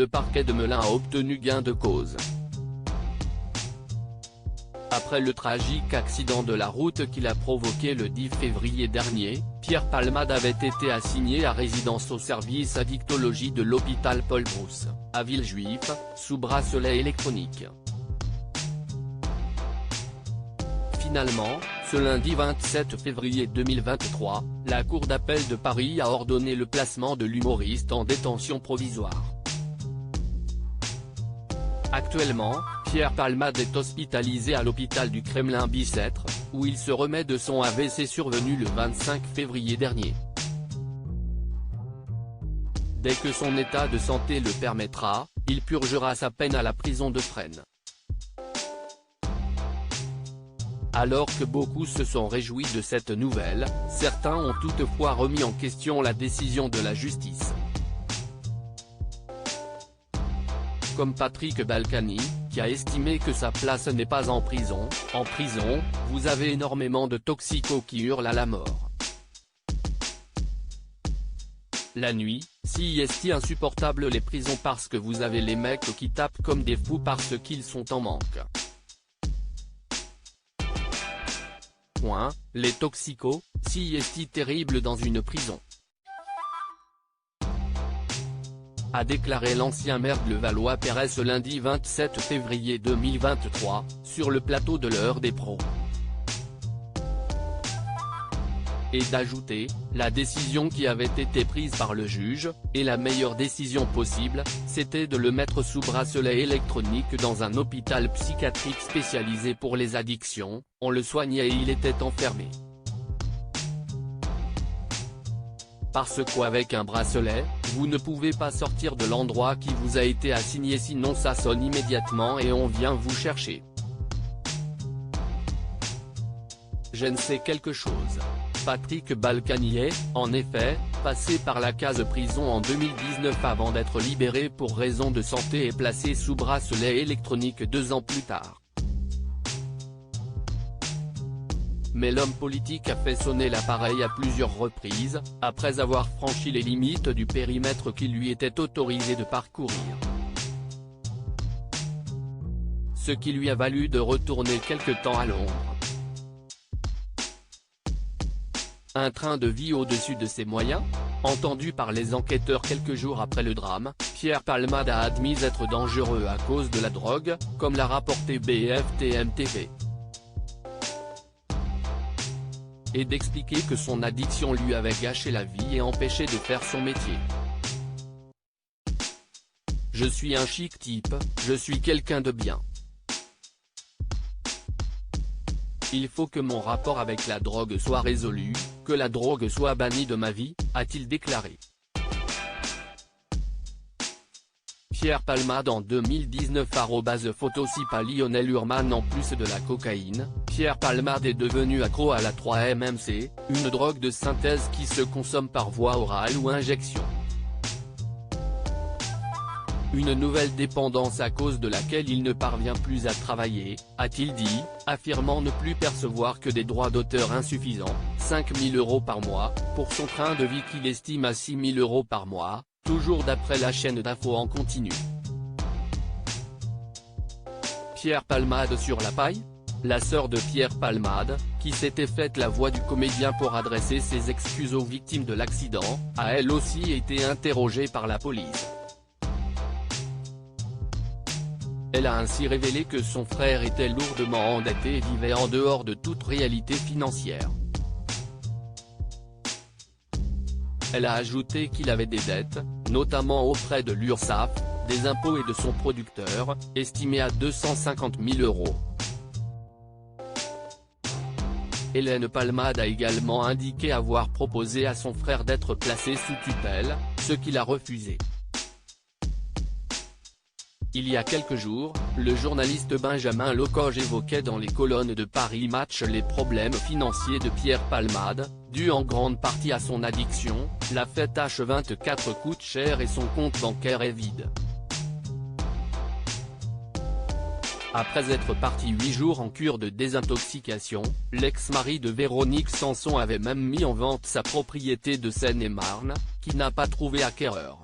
le parquet de Melun a obtenu gain de cause. Après le tragique accident de la route qu'il a provoqué le 10 février dernier, Pierre Palmade avait été assigné à résidence au service addictologie de l'hôpital Paul Brousse, à Villejuif, sous bracelet électronique. Finalement, ce lundi 27 février 2023, la Cour d'appel de Paris a ordonné le placement de l'humoriste en détention provisoire. Actuellement, Pierre Palmade est hospitalisé à l'hôpital du Kremlin-Bicêtre, où il se remet de son AVC survenu le 25 février dernier. Dès que son état de santé le permettra, il purgera sa peine à la prison de Fresnes. Alors que beaucoup se sont réjouis de cette nouvelle, certains ont toutefois remis en question la décision de la justice. Comme Patrick Balkany, qui a estimé que sa place n'est pas en prison. En prison, vous avez énormément de toxicos qui hurlent à la mort. La nuit, si est insupportable les prisons parce que vous avez les mecs qui tapent comme des fous parce qu'ils sont en manque. Les toxicos, si est terrible dans une prison. A déclaré l'ancien maire de Levallois-Perret ce lundi 27 février 2023, sur le plateau de l'heure des pros. Et d'ajouter, la décision qui avait été prise par le juge, et la meilleure décision possible, c'était de le mettre sous bracelet électronique dans un hôpital psychiatrique spécialisé pour les addictions, on le soignait et il était enfermé. Parce qu'avec un bracelet, vous ne pouvez pas sortir de l'endroit qui vous a été assigné sinon ça sonne immédiatement et on vient vous chercher. Je ne sais quelque chose. Patrick Balkany est, en effet, passé par la case prison en 2019 avant d'être libéré pour raison de santé et placé sous bracelet électronique 2 ans plus tard. Mais l'homme politique a fait sonner l'appareil à plusieurs reprises, après avoir franchi les limites du périmètre qui lui était autorisé de parcourir. Ce qui lui a valu de retourner quelque temps à Londres. Un train de vie au-dessus de ses moyens ? Entendu par les enquêteurs quelques jours après le drame, Pierre Palmade a admis être dangereux à cause de la drogue, comme l'a rapporté BFTM-TV. Et d'expliquer que son addiction lui avait gâché la vie et empêché de faire son métier. Je suis un chic type, je suis quelqu'un de bien. Il faut que mon rapport avec la drogue soit résolu, que la drogue soit bannie de ma vie, a-t-il déclaré. Pierre Palmade en 2019 @photosipa Lionel Urman. En plus de la cocaïne, Pierre Palmade est devenu accro à la 3-MMC, une drogue de synthèse qui se consomme par voie orale ou injection. Une nouvelle dépendance à cause de laquelle il ne parvient plus à travailler, a-t-il dit, affirmant ne plus percevoir que des droits d'auteur insuffisants, 5 000 € par mois, pour son train de vie qu'il estime à 6 000 € par mois. Toujours d'après la chaîne d'info en continu. Pierre Palmade sur la paille ? La sœur de Pierre Palmade, qui s'était faite la voix du comédien pour adresser ses excuses aux victimes de l'accident, a elle aussi été interrogée par la police. Elle a ainsi révélé que son frère était lourdement endetté et vivait en dehors de toute réalité financière. Elle a ajouté qu'il avait des dettes, notamment auprès de l'URSSAF, des impôts et de son producteur, estimés à 250 000 €. Hélène Palmade a également indiqué avoir proposé à son frère d'être placé sous tutelle, ce qu'il a refusé. Il y a quelques jours, le journaliste Benjamin Locoge évoquait dans les colonnes de Paris Match les problèmes financiers de Pierre Palmade, dus en grande partie à son addiction. La fête H24 coûte cher et son compte bancaire est vide. Après être parti 8 jours en cure de désintoxication, l'ex-mari de Véronique Sanson avait même mis en vente sa propriété de Seine-et-Marne, qui n'a pas trouvé acquéreur.